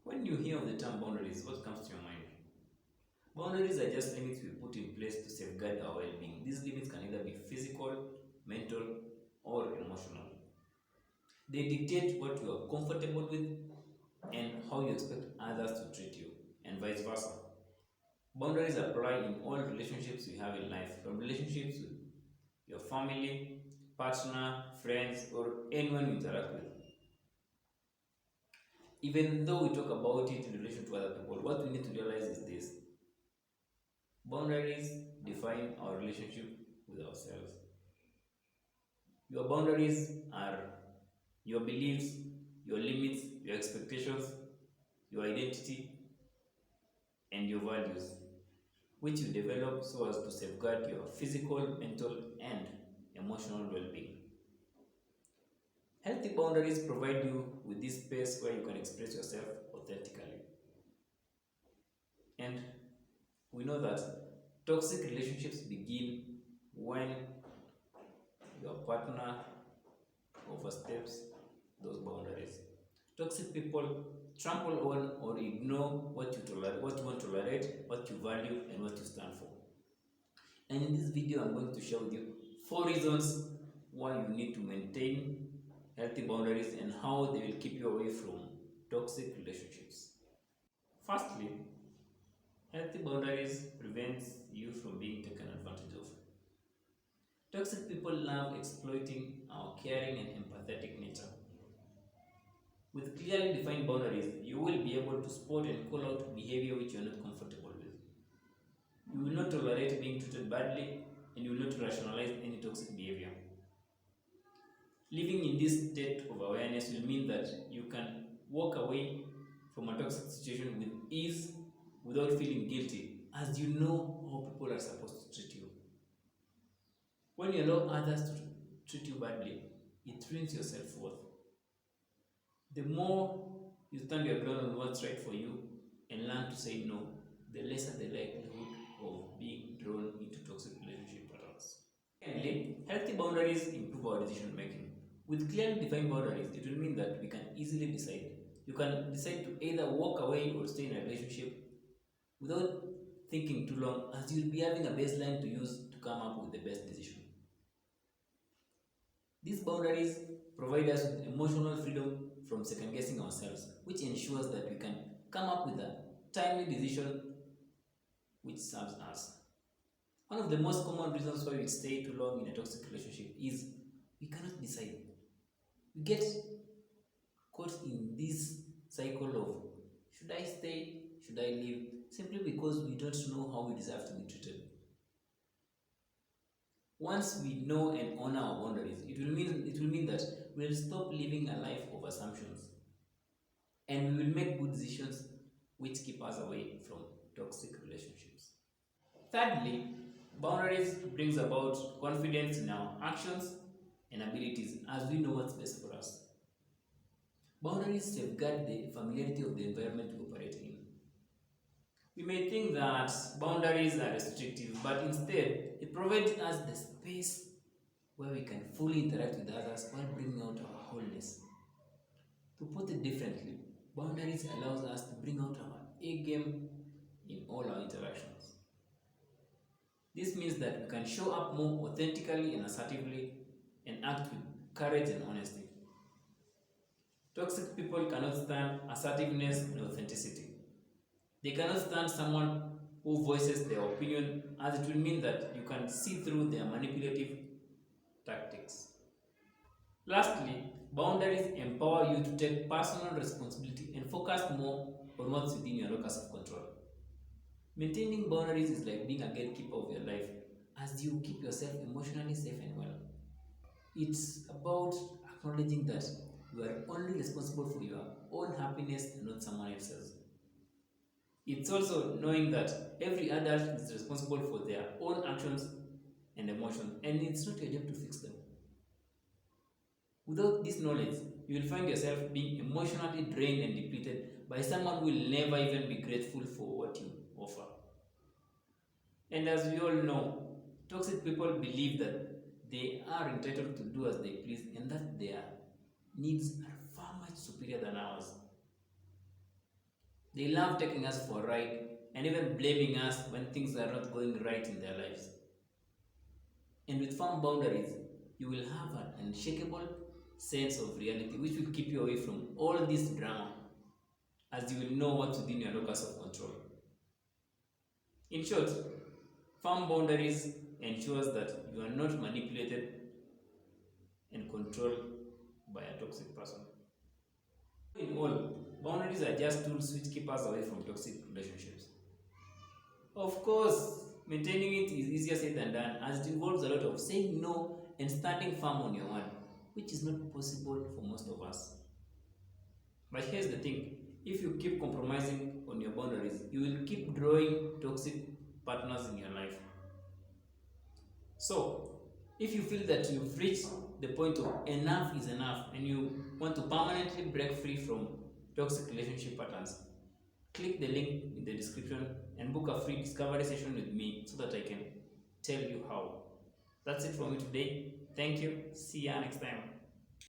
When you hear of the term boundaries, what comes to your mind? Boundaries are just limits we put in place to safeguard our well being. These limits can either be physical, mental, or emotional. They dictate what you are comfortable with and how you expect others to treat you, and vice versa. Boundaries apply in all relationships you have in life, from relationships with your family, partner, friends, or anyone you interact with. Even though we talk about it in relation to other people, what we need to realize is this: boundaries define our relationship with ourselves. Your boundaries are your beliefs, your limits, your expectations, your identity, and your values, which you develop so as to safeguard your physical, mental, and emotional well being. Healthy boundaries provide you with this space where you can express yourself authentically. And we know that toxic relationships begin when your partner oversteps those boundaries. Toxic people trample on or ignore what you tolerate, what you want to tolerate, what you value, and what you stand for. And in this video, I'm going to share with you 4 reasons why you need to maintain healthy boundaries and how they will keep you away from toxic relationships. Firstly, healthy boundaries prevents you from being taken advantage of. Toxic people love exploiting our caring and empathetic nature. With clearly defined boundaries, you will be able to spot and call out behavior which you are not comfortable with. You will not tolerate being treated badly, and you will not rationalize any toxic behavior. Living in this state of awareness will mean that you can walk away from a toxic situation with ease without feeling guilty, as you know how people are supposed to treat you. When you allow others to treat you badly, it ruins your self-worth. The more you stand your ground on what's right for you and learn to say no, the lesser the likelihood of being drawn into toxic relationship patterns. Secondly, healthy boundaries improve our decision making. With clearly defined boundaries, it will mean that we can easily decide. You can decide to either walk away or stay in a relationship without thinking too long, as you'll be having a baseline to use to come up with the best decision. These boundaries provide us with emotional freedom from second guessing ourselves, which ensures that we can come up with a timely decision which serves us. One of the most common reasons why we stay too long in a toxic relationship is we cannot decide. We get caught in this cycle of should I stay, should I leave, simply because we don't know how we deserve to be treated. Once we know and honor our boundaries, it will mean that we'll stop living a life of assumptions, and we will make good decisions which keep us away from toxic relationships. Thirdly, boundaries brings about confidence in our actions and abilities, as we know what's best for us. Boundaries safeguard the familiarity of the environment we operate in. We may think that boundaries are restrictive, but instead, it provides us the space where we can fully interact with others while bringing out our wholeness. To put it differently, boundaries allows us to bring out our A game in all our interactions. This means that we can show up more authentically and assertively and act with courage and honesty. Toxic people cannot stand assertiveness and authenticity. They cannot stand someone who voices their opinion, as it will mean that you can see through their manipulative tactics. Lastly, boundaries empower you to take personal responsibility and focus more on what's within your locus of control. Maintaining boundaries is like being a gatekeeper of your life, as you keep yourself emotionally safe and well. It's about acknowledging that you are only responsible for your own happiness and not someone else's. It's also knowing that every adult is responsible for their own actions and emotions, and it's not your job to fix them. Without this knowledge, you will find yourself being emotionally drained and depleted by someone who will never even be grateful for what you offer. And as we all know, toxic people believe that they are entitled to do as they please and that their needs are far much superior than ours. They love taking us for a ride and even blaming us when things are not going right in their lives. And with firm boundaries, you will have an unshakable sense of reality which will keep you away from all this drama, as you will know what's within your locus of control. In short, firm boundaries ensures that you are not manipulated and controlled by a toxic person. In all, boundaries are just tools which keep us away from toxic relationships. Of course, maintaining it is easier said than done, as it involves a lot of saying no and standing firm on your word, which is not possible for most of us. But here's the thing, if you keep compromising on your boundaries, you will keep drawing toxic partners in your life. So, if you feel that you've reached the point of enough is enough and you want to permanently break free from toxic relationship patterns, click the link in the description and book a free discovery session with me so that I can tell you how. That's it from me today. Thank you. See ya next time.